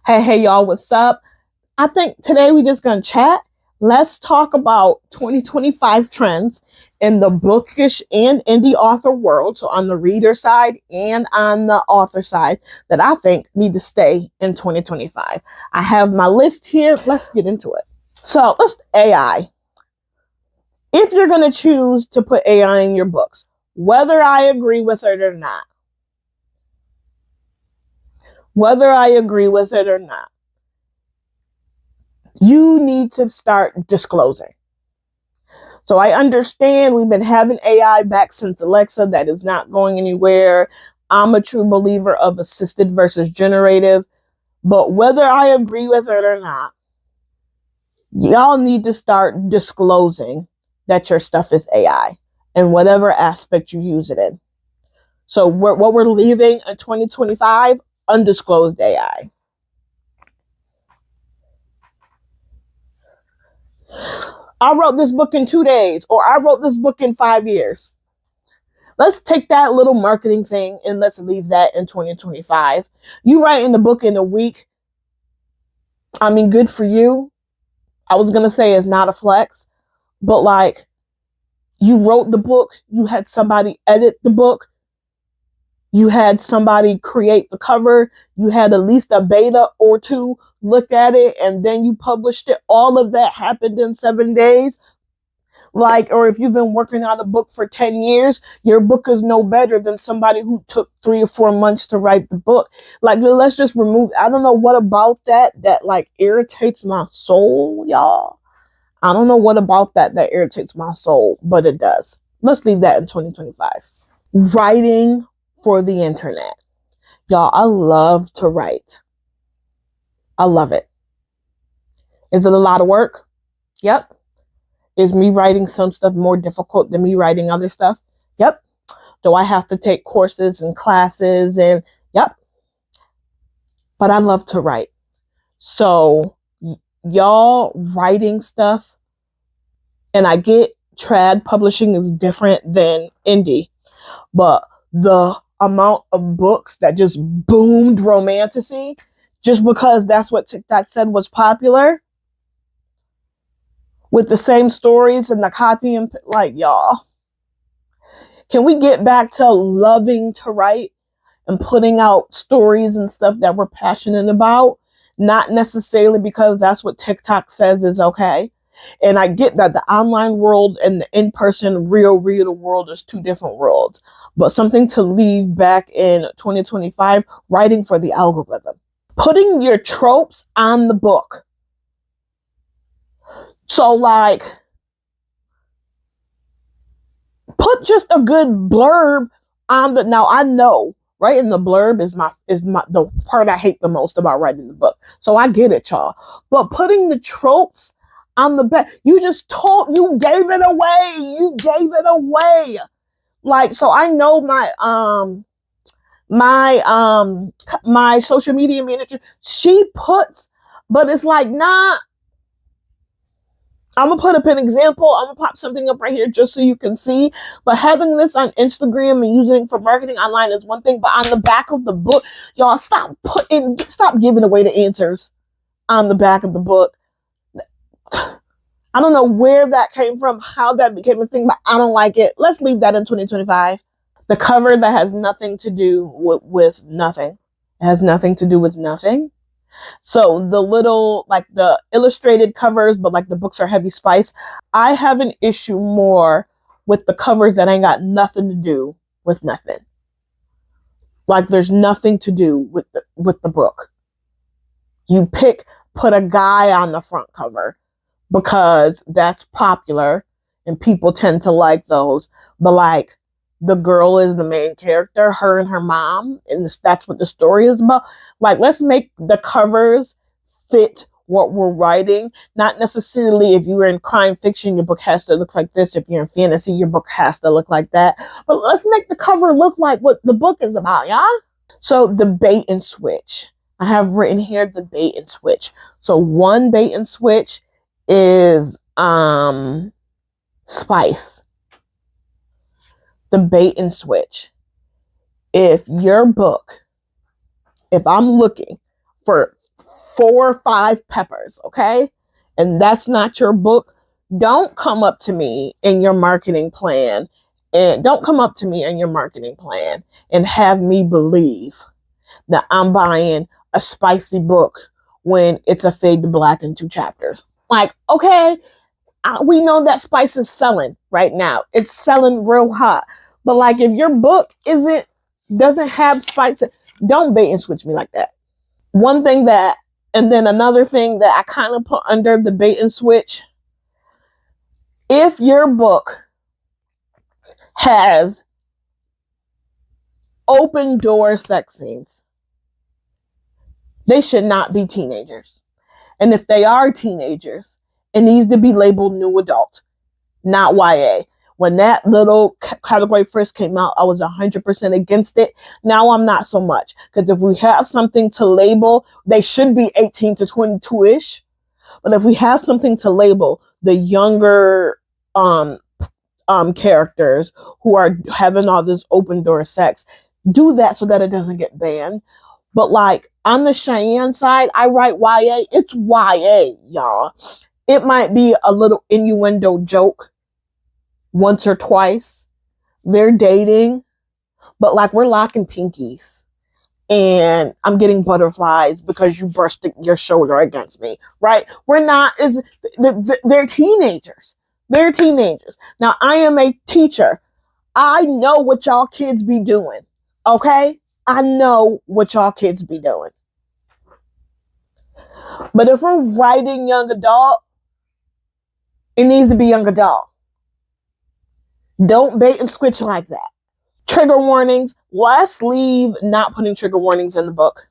Hey, y'all, what's up? I think today we're just going to chat. Let's talk about 2025 trends in the bookish and indie author world. So on the reader side and on the author side that I think need to stay in 2025. I have my list here. Let's get into it. So let's AI. If you're going to choose to put AI in your books, whether I agree with it or not, you need to start disclosing. So I understand we've been having AI back since Alexa. That is not going anywhere. I'm a true believer of assisted versus generative. But whether I agree with it or not, y'all need to start disclosing that your stuff is AI and whatever aspect you use it in. So what we're leaving in 2025, undisclosed AI. I wrote this book in 2 days, or I wrote this book in 5 years. Let's take that little marketing thing and let's leave that in 2025. You writing the book in a week, I mean, good for you. I was going to say it's not a flex, but like, you wrote the book, you had somebody edit the book, you had somebody create the cover, you had at least a beta or two look at it, and then you published it. All of that happened in 7 days. Like, or if you've been working on a book for 10 years, your book is no better than somebody who took 3 or 4 months to write the book. Like, let's just remove, I don't know what about that like irritates my soul, y'all. I don't know what about that irritates my soul, but it does. Let's leave that in 2025. Writing for the internet. Y'all, I love to write. I love it. Is it a lot of work? Yep. Is me writing some stuff more difficult than me writing other stuff? Yep. Do I have to take courses and classes? And yep. But I love to write. So y'all writing stuff, and I get trad publishing is different than indie, but the amount of books that just boomed romantasy just because that's what TikTok said was popular, with the same stories and the copy, and like, y'all, can we get back to loving to write and putting out stories and stuff that we're passionate about, not necessarily because that's what TikTok says is okay. And I get that the online world and the in-person real world is two different worlds, but something to leave back in 2025, writing for the algorithm, putting your tropes on the book. So like, put just a good blurb on the, now I know writing the blurb is the part I hate the most about writing the book. So I get it, y'all. But putting the tropes on the back, you gave it away. Like, so I know my social media manager, she puts, but it's like, nah, I'm going to put up an example. I'm going to pop something up right here just so you can see. But having this on Instagram and using it for marketing online is one thing. But on the back of the book, y'all, stop giving away the answers on the back of the book. I don't know where that came from, how that became a thing, but I don't like it. Let's leave that in 2025. The cover that has nothing to do with nothing. It has nothing to do with nothing. So the little, like the illustrated covers, but like the books are heavy spice. I have an issue more with the covers that ain't got nothing to do with nothing. Like there's nothing to do with the book. You put a guy on the front cover because that's popular and people tend to like those. But like, the girl is the main character, her and her mom, and that's what the story is about. Like, let's make the covers fit what we're writing. Not necessarily if you're in crime fiction, your book has to look like this. If you're in fantasy, your book has to look like that. But let's make the cover look like what the book is about, y'all. So the bait and switch. I have written here the bait and switch. So one bait and switch is spice. The bait and switch. If I'm looking for 4 or 5 peppers, okay? And that's not your book. Don't come up to me in your marketing plan and have me believe that I'm buying a spicy book when it's a fade to black in 2 chapters. Like, okay, we know that spice is selling right now. It's selling real hot. But like, if your book doesn't have spice, don't bait and switch me like that. And then another thing that I kind of put under the bait and switch, if your book has open door sex scenes, they should not be teenagers. And if they are teenagers, it needs to be labeled new adult, not YA. When that little category first came out, I was 100% against it. Now I'm not so much. Because if we have something to label, they should be 18 to 22-ish. But if we have something to label the younger characters who are having all this open door sex, do that so that it doesn't get banned. But like, on the Cheyenne side, I write YA. It's YA, y'all. It might be a little innuendo joke once or twice. They're dating, but like, we're locking pinkies. And I'm getting butterflies because you brushed your shoulder against me, right? They're teenagers. They're teenagers. Now, I am a teacher. I know what y'all kids be doing, okay? I know what y'all kids be doing. But if we're writing young adult, it needs to be young adult. Don't bait and switch like that. Trigger warnings. Let's leave not putting trigger warnings in the book.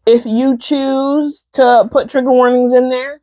If you choose to put trigger warnings in there,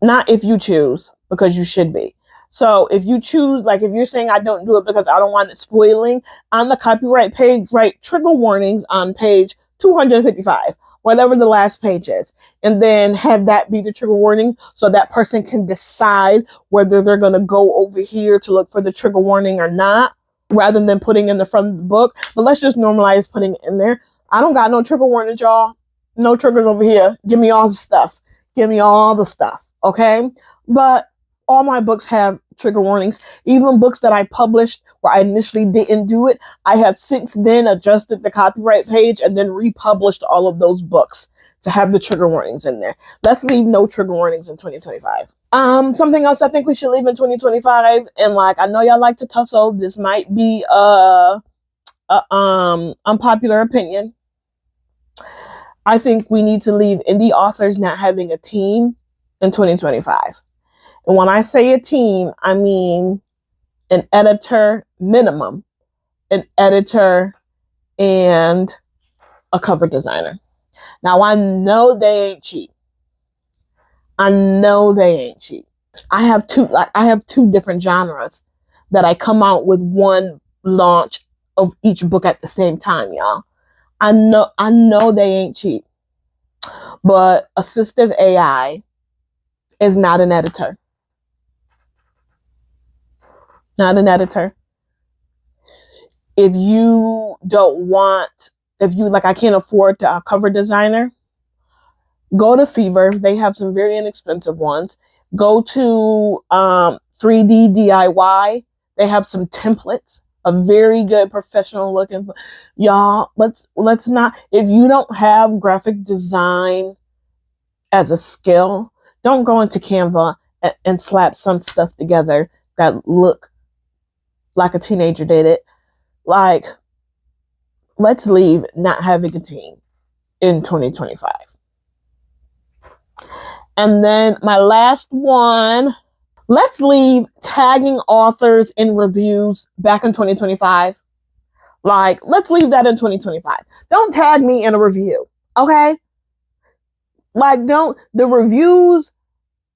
not if you choose, because you should be. So if you choose, like if you're saying I don't do it because I don't want it spoiling, on the copyright page, write trigger warnings on page 255, whatever the last page is, and then have that be the trigger warning so that person can decide whether they're going to go over here to look for the trigger warning or not, rather than putting in the front of the book. But let's just normalize putting it in there. I don't got no trigger warning, y'all. No triggers over here. Give me all the stuff. Give me all the stuff, okay? But all my books have trigger warnings. Even books that I published where I initially didn't do it, I have since then adjusted the copyright page and then republished all of those books to have the trigger warnings in there. Let's leave no trigger warnings in 2025. Something else I think we should leave in 2025, and like, I know y'all like to tussle. This might be unpopular opinion. I think we need to leave indie authors not having a team in 2025. And when I say a team, I mean an editor minimum, an editor, and a cover designer. Now, I know they ain't cheap. I have two different genres that I come out with one launch of each book at the same time, y'all. I know they ain't cheap. But assistive AI is not an editor. Not an editor. If I can't afford a cover designer, go to Fever. They have some very inexpensive ones. Go to 3D DIY. They have some templates, a very good professional looking. Y'all, let's not, if you don't have graphic design as a skill, don't go into Canva and slap some stuff together that look like a teenager did it. Like, let's leave not having a team in 2025. And then my last one, let's leave tagging authors in reviews back in 2025. Like, let's leave that in 2025. Don't tag me in a review, okay? Like, the reviews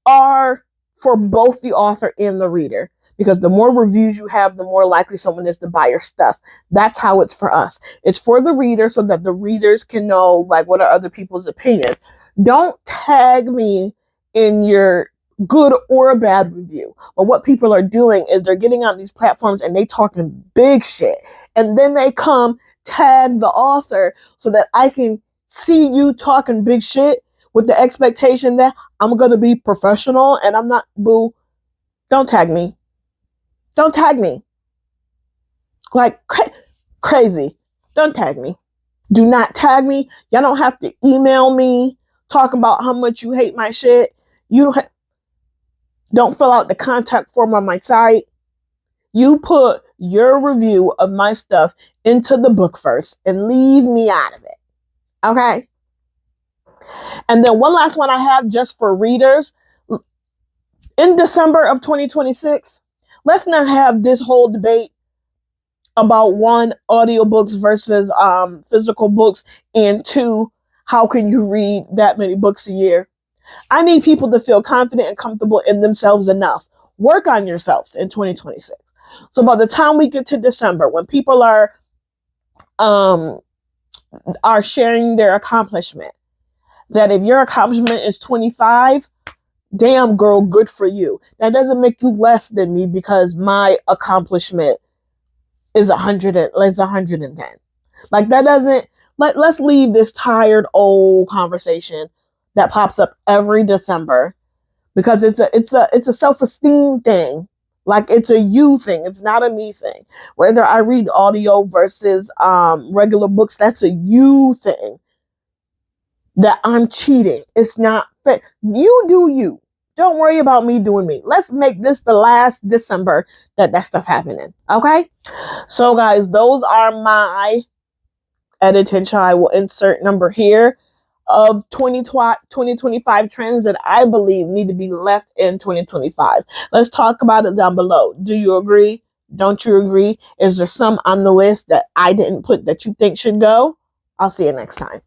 are for both the author and the reader. Because the more reviews you have, the more likely someone is to buy your stuff. That's how it's for us. It's for the reader so that the readers can know, like, what are other people's opinions. Don't tag me in your good or a bad review. But what people are doing is they're getting on these platforms and they talking big shit. And then they come tag the author so that I can see you talking big shit with the expectation that I'm going to be professional and I'm not. Boo, don't tag me. Don't tag me. Like crazy. Don't tag me. Do not tag me. Y'all don't have to email me talking about how much you hate my shit. You don't fill out the contact form on my site. You put your review of my stuff into the book first and leave me out of it. Okay? And then one last one I have just for readers. In December of 2026, let's not have this whole debate about one, audiobooks versus physical books, and two, how can you read that many books a year? I need people to feel confident and comfortable in themselves enough. Work on yourselves in 2026. So by the time we get to December, when people are sharing their accomplishment, that if your accomplishment is 25, damn girl, good for you. That doesn't make you less than me because my accomplishment is 110. Like that doesn't. Let's leave this tired old conversation that pops up every December because it's a self-esteem thing. Like it's a you thing. It's not a me thing. Whether I read audio versus regular books, that's a you thing. That I'm cheating. It's not fair. You do you. Don't worry about me doing me. Let's make this the last December that stuff happening. Okay? So guys, those are my attention. I will insert number here of 2025 trends that I believe need to be left in 2025. Let's talk about it down below. Do you agree? Don't you agree? Is there some on the list that I didn't put that you think should go? I'll see you next time.